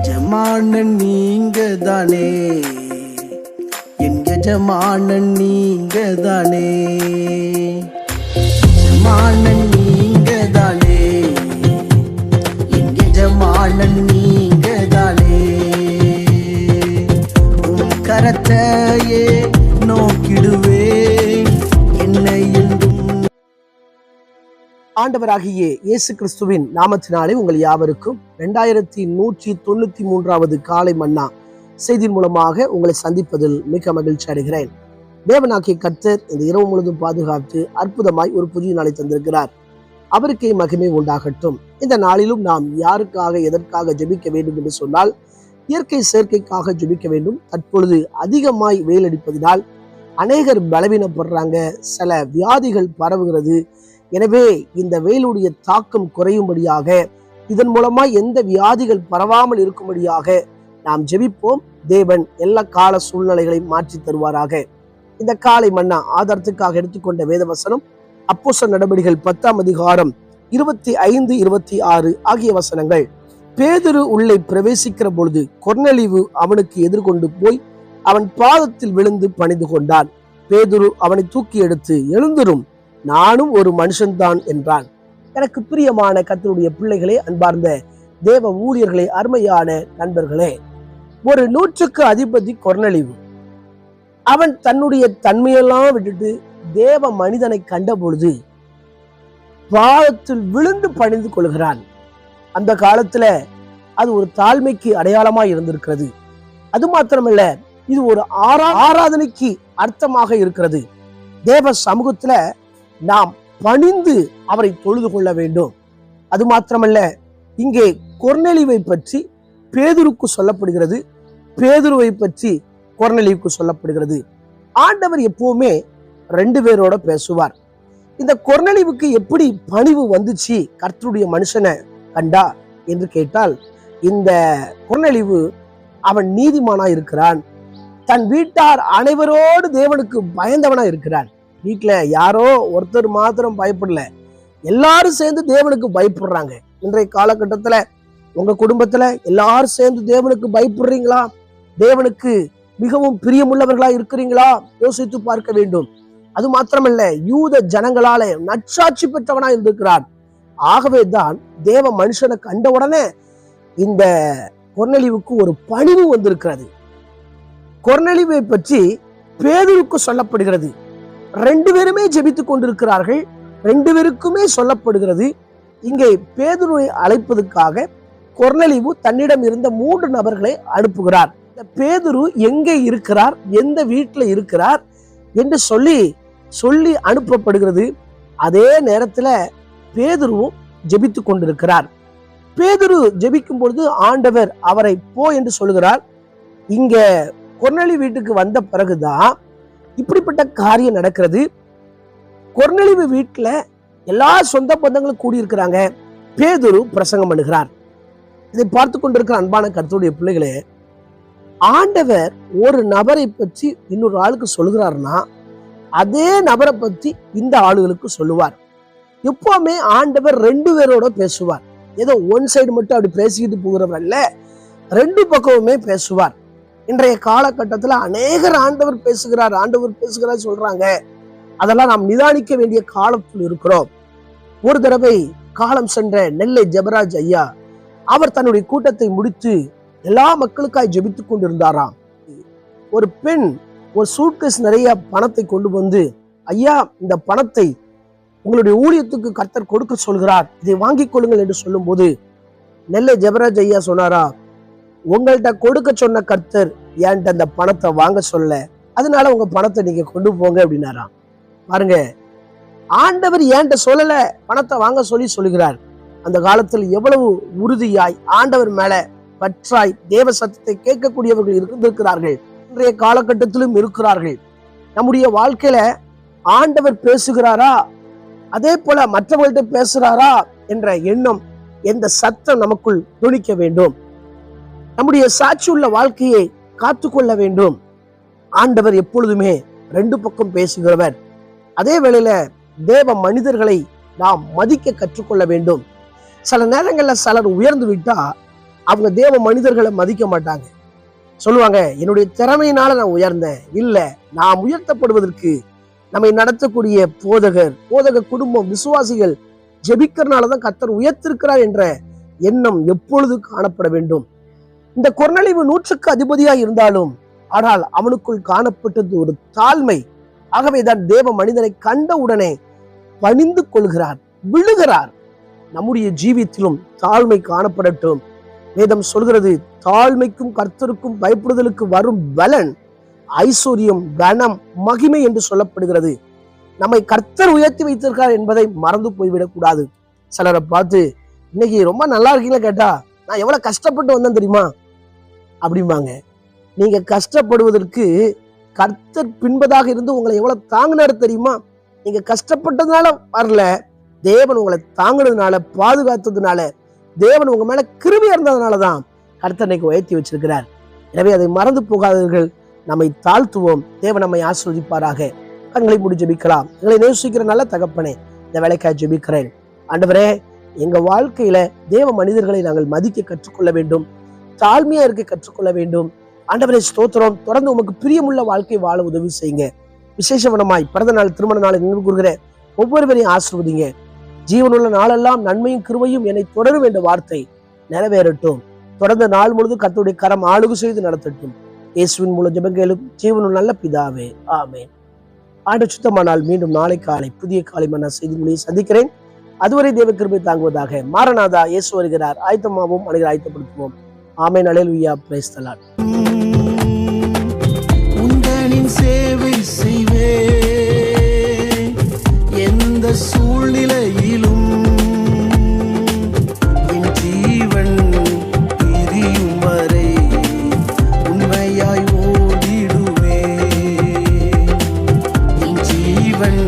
எஜமானன் நீங்க தானே, என் எஜமானன் நீங்க தானே, எஜமானன் நீங்க தானே, என் எஜமானன் நீங்க தானே. உன் கரத்தையே நோக்கிடுவேன் என்னை என்றும். ஆண்டவராகிய இயேசு கிறிஸ்துவின் நாமத்தினாலே உங்கள் யாவருக்கும் 2193வது காலை மன்னா செய்தியின் மூலமாக உங்களை சந்திப்பதில் மிக மகிழ்ச்சி அடைகிறேன். தேவனாகிய கர்த்தர் இந்த இரவு முழுதும் பாதுகாத்து அற்புதமாய் ஒரு புதிய நாளை தந்திருக்கிறார். அவருக்கே மகிமை உண்டாகட்டும். இந்த நாளிலும் நாம் யாருக்காக எதற்காக ஜெபிக்க வேண்டும் என்று சொன்னால், இயற்கை சேர்க்கைக்காக ஜெபிக்க வேண்டும். தற்பொழுது அதிகமாய் வெயில் அடிப்பதினால் அநேகர் பலவீனப்படுறாங்க, சில வியாதிகள் பரவுகிறது. எனவே இந்த வெயிலுடைய தாக்கம் குறையும்படியாக, இதன் மூலமா எந்த வியாதிகள் பரவாமல் இருக்கும்படியாக நாம் ஜெபிப்போம். தேவன் எல்லா கால சூழ்நிலைகளை மாற்றி தருவாராக. இந்த காலை மன்னா ஆதாரத்துக்காக எடுத்துக்கொண்ட வேத வசனம் அப்போஸ்தலர் நடபடிகள் 10ஆம் அதிகாரம் 25, 26 ஆகிய வசனங்கள். பேதுரு உள்ளே பிரவேசிக்கிற பொழுது கொர்நேலியு அவனுக்கு எதிர்கொண்டு போய் அவன் பாதத்தில் விழுந்து பணிந்து கொண்டான். பேதுரு அவனை தூக்கி எடுத்து, எழுந்திரும், நானும் ஒரு மனுஷன்தான் என்றான். எனக்கு பிரியமான கர்த்தருடைய பிள்ளைகளே, அன்பார்ந்த தேவ ஊழியர்களே, அருமையான நண்பர்களே, ஒரு 100க்கு அதிபதி கொர்நேலியு. அவன் தன்னுடைய தன்மையெல்லாம் விட்டுட்டு தேவ மனிதனை கண்ட பொழுது பாதத்தில் விழுந்து பணிந்து கொள்கிறான். அந்த காலத்துல அது ஒரு தாழ்மைக்கு அடையாளமாய் இருந்திருக்கிறது. அது மாத்திரமல்ல, இது ஒரு ஆராதனைக்கு அர்த்தமாக இருக்கிறது. தேவ சமூகத்துல நாம் பணிந்து அவரை தொழுது கொள்ள வேண்டும். அது மாத்திரமல்ல, இங்கே கொர்நேலியுவை பற்றி பேதுருக்கு சொல்லப்படுகிறது, பேதுருவை பற்றி கொர்நேலியுவுக்கு சொல்லப்படுகிறது. ஆண்டவர் எப்பவுமே 2 பேரோட பேசுவார். இந்த கொர்நேலியுவுக்கு எப்படி பணிவு வந்துச்சு கர்த்தருடைய மனுஷனை கண்டா என்று கேட்டால், இந்த கொர்நேலியு அவன் நீதிமானா இருக்கிறான், தன் வீட்டார் அனைவரோடு தேவனுக்கு பயந்தவனா இருக்கிறான். வீட்டுல யாரோ ஒருத்தர் மாத்திரம் பயப்படல, எல்லாரும் சேர்ந்து தேவனுக்கு பயப்படுறாங்க. இன்றைய காலகட்டத்துல உங்க குடும்பத்துல எல்லாரும் சேர்ந்து தேவனுக்கு பயப்படுறீங்களா? தேவனுக்கு மிகவும் பிரியமுள்ளவர்களா இருக்கிறீங்களா? யோசித்து பார்க்க வேண்டும். அது மாத்திரமல்ல, யூத ஜனங்களால நற்சாட்சி பெற்றவனா இருந்திருக்கிறான். ஆகவே தான் தேவ மனுஷனை கண்ட உடனே இந்த கொர்நேலியுவுக்கு ஒரு பணிவு வந்திருக்கிறது. கொர்நேலியுவை பற்றி பேதுருக்கு சொல்லப்படுகிறது. 2 பேருமே ஜெபித்துக் கொண்டிருக்கிறார்கள். 2 பேருக்குமே சொல்லப்படுகிறது. இங்கே பேதுருவை அழைப்பதற்காக கொர்நேலியு தன்னிடம் இருந்த 3 நபர்களை அனுப்புகிறார். இந்த பேதுரு எங்கே இருக்கிறார், எந்த வீட்டில் இருக்கிறார் என்று சொல்லி அனுப்பப்படுகிறது. அதே நேரத்துல பேதுருவும் ஜெபித்துக் கொண்டிருக்கிறார். பேதுரு ஜெபிக்கும் பொழுது ஆண்டவர் அவரை போ என்று சொல்லுகிறார். இங்க கொர்நேலியு வீட்டுக்கு வந்த பிறகுதான் இப்படிப்பட்ட காரியம் நடக்கிறது. கொர்நேலியு வீட்டுல எல்லா சொந்த பந்தங்களும் கூடியிருக்கிறாங்க. பேதுரு பிரசங்கம் பண்ணுகிறார். இதை பார்த்து கொண்டிருக்கிற அன்பான கர்த்தருடைய பிள்ளைகளே, ஆண்டவர் ஒரு நபரை பற்றி இன்னொரு ஆளுக்கு சொல்லுகிறார்னா, அதே நபரை பற்றி இந்த ஆளுகளுக்கு சொல்லுவார். எப்பவுமே ஆண்டவர் 2 பேரோட பேசுவார். ஏதோ ஒன் சைடு மட்டும் அப்படி பேசிக்கிட்டு போகிறவர் அல்ல, 2 பக்கமுமே பேசுவார். இன்றைய காலகட்டத்தில் அநேகர் ஆண்டவர் பேசுகிறார் சொல்றாங்க. அதெல்லாம் நாம் நிதானிக்க வேண்டிய காலத்தில் இருக்கிறோம். ஒரு தடவை காலம் சென்ற நெல்லை ஜெபராஜ் ஐயா, அவர் தன்னுடைய கூட்டத்தை முடித்து எல்லா மக்களுக்காய் ஜெபித்துக் கொண்டிருந்தாராம். ஒரு பெண் ஒரு சூட்கேஸ் நிறைய பணத்தை கொண்டு வந்து, ஐயா, இந்த பணத்தை உங்களுடைய ஊழியத்துக்கு கர்த்தர் கொடுக்க சொல்கிறார், இதை வாங்கிக் கொள்ளுங்கள் என்று சொல்லும் போது நெல்லை ஜெபராஜ் ஐயா சொன்னாரா, உங்கள்கிட்ட கொடுக்க சொன்ன கர்த்தர் என்கிட்ட அந்த பணத்தை வாங்க சொல்ல, அதனால உங்க பணத்தை நீங்க கொண்டு போங்க அப்படின்னாராம். பாருங்க, ஆண்டவர் என்கிட்ட சொல்லல, பணத்தை வாங்க சொல்லுகிறார். அந்த காலத்தில் எவ்வளவு உறுதியாய் ஆண்டவர் மேல பற்றாய் தேவ சத்தத்தை கேட்கக்கூடியவர்கள் இருந்திருக்கிறார்கள். இன்றைய காலகட்டத்திலும் இருக்கிறார்கள். நம்முடைய வாழ்க்கையில ஆண்டவர் பேசுகிறாரா, அதே போல மற்றவர்கள்ட்ட பேசுறாரா என்ற எண்ணம், எந்த சத்தம் நமக்குள் துணிக்க வேண்டும். நம்முடைய சாட்சி உள்ள வாழ்க்கையை காத்துக்கொள்ள வேண்டும். ஆண்டவர் எப்பொழுதுமே 2 பக்கம் பேசுகிறவர். அதே வேளையில தேவ மனிதர்களை நாம் மதிக்க கற்றுக்கொள்ள வேண்டும். சில நேரங்கள்ல சிலர் உயர்ந்து விட்டா அவங்க தேவ மனிதர்களை மதிக்க மாட்டாங்க. சொல்லுவாங்க, என்னுடைய திறமையினால நான் உயர்ந்தேன். இல்ல, நாம் உயர்த்தப்படுவதற்கு நம்மை நடத்தக்கூடிய போதக குடும்பம், விசுவாசிகள் ஜெபிக்கிறனாலதான் கர்த்தர் உயர்த்திருக்கிறார் என்ற எண்ணம் எப்பொழுது காணப்பட வேண்டும். இந்த கொர்நேலியு 100க்கு அதிபதியாய் இருந்தாலும் ஆனால் அவனுக்குள் காணப்பட்டது ஒரு தாழ்மை. ஆகவேதான் தேவ மனிதனை கண்ட உடனே பணிந்து கொள்கிறார், விழுகிறார். நம்முடைய ஜீவியத்திலும் தாழ்மை காணப்படட்டும். வேதம் சொல்கிறது, தாழ்மைக்கும் கர்த்தருக்கும் பயப்படுதலுக்கு வரும் பலன் ஐஸ்வர்யம், கனம், மகிமை என்று சொல்லப்படுகிறது. நம்மை கர்த்தர் உயர்த்தி வைத்திருக்கார் என்பதை மறந்து போய்விடக் கூடாது. சிலரை பார்த்து, இன்னைக்கு ரொம்ப நல்லா இருக்கீங்களா கேட்டா, நான் எவ்வளவு கஷ்டப்பட்டு வந்தேன் தெரியுமா அப்படிம்பாங்க. நீங்க கஷ்டப்படுவதற்கு கர்த்தர் பின்பதாக இருந்து உங்களை எவ்வளவு தாங்கினாரு தெரியுமா? நீங்க கஷ்டப்பட்டதுனால வரல, தேவன் உங்களை தாங்கினதுனால, பாதுகாத்ததுனால, தேவன் உங்க மேல கிருபையா இருந்ததுனாலதான் கர்த்தர் இன்னைக்கு உயர்த்தி வச்சிருக்கிறார். எனவே அதை மறந்து போகாதவர்கள். நம்மை தாழ்த்துவோம். தேவன் நம்மை ஆசீர்வதிப்பாராக. கண்களை மூடி ஜெபிக்கலாம். எங்களை நேசிக்கிற நல்ல தகப்பனே, இந்த வேலைக்காய் ஜெபிக்கிறேன். ஆண்டவரே, எங்க வாழ்க்கையில தேவ மனிதர்களை நாங்கள் மதிக்க கற்றுக்கொள்ள வேண்டும், தாழ்மையா இருக்க கற்றுக்கொள்ள வேண்டும். ஆண்டவரே ஸ்தோத்திரம். தொடர்ந்து உமக்கு பிரியமுள்ள வாழ்க்கை வாழ உதவி செய்யுங்க. விசேஷவனமாய் பிறந்த நாள், திருமண நாளை நினைவு கூறுகிற ஒவ்வொருவரையும் ஆசீர்வதிங்க. ஜீவனுள்ள நாளெல்லாம் நன்மையும் கிருபையும் என்னை தொடரும் என்ற வார்த்தை நிறைவேறட்டும். தொடர்ந்து நாள் முழுதும் கர்த்தருடைய கரம் ஆளுகை செய்து நடத்தட்டும். இயேசுவின் மூலம் ஜெபங்களும் ஜீவனுள்ள நல்ல பிதாவே, ஆமென். ஆண்டு சுத்தமானால் மீண்டும் நாளை காலை புதிய காலை மன்னா செய்தி மொழியை சந்திக்கிறேன். அதுவரை தேவ கிருபை தாங்குவதாக. மாரநாதா, இயேசு வருகிறார். ஆயத்தமாகவும் அனைவரை ஆயத்தப்படுத்துவோம். ஆமென். அல்லேலூயா. Praise the Lord. உந்தனின் சேவை செய்வே, எந்த சூழ்நிலையிலும் என் ஜீவன் பிரியும் வரை உண்மையாய் ஓடிடுவே. என் ஜீவன்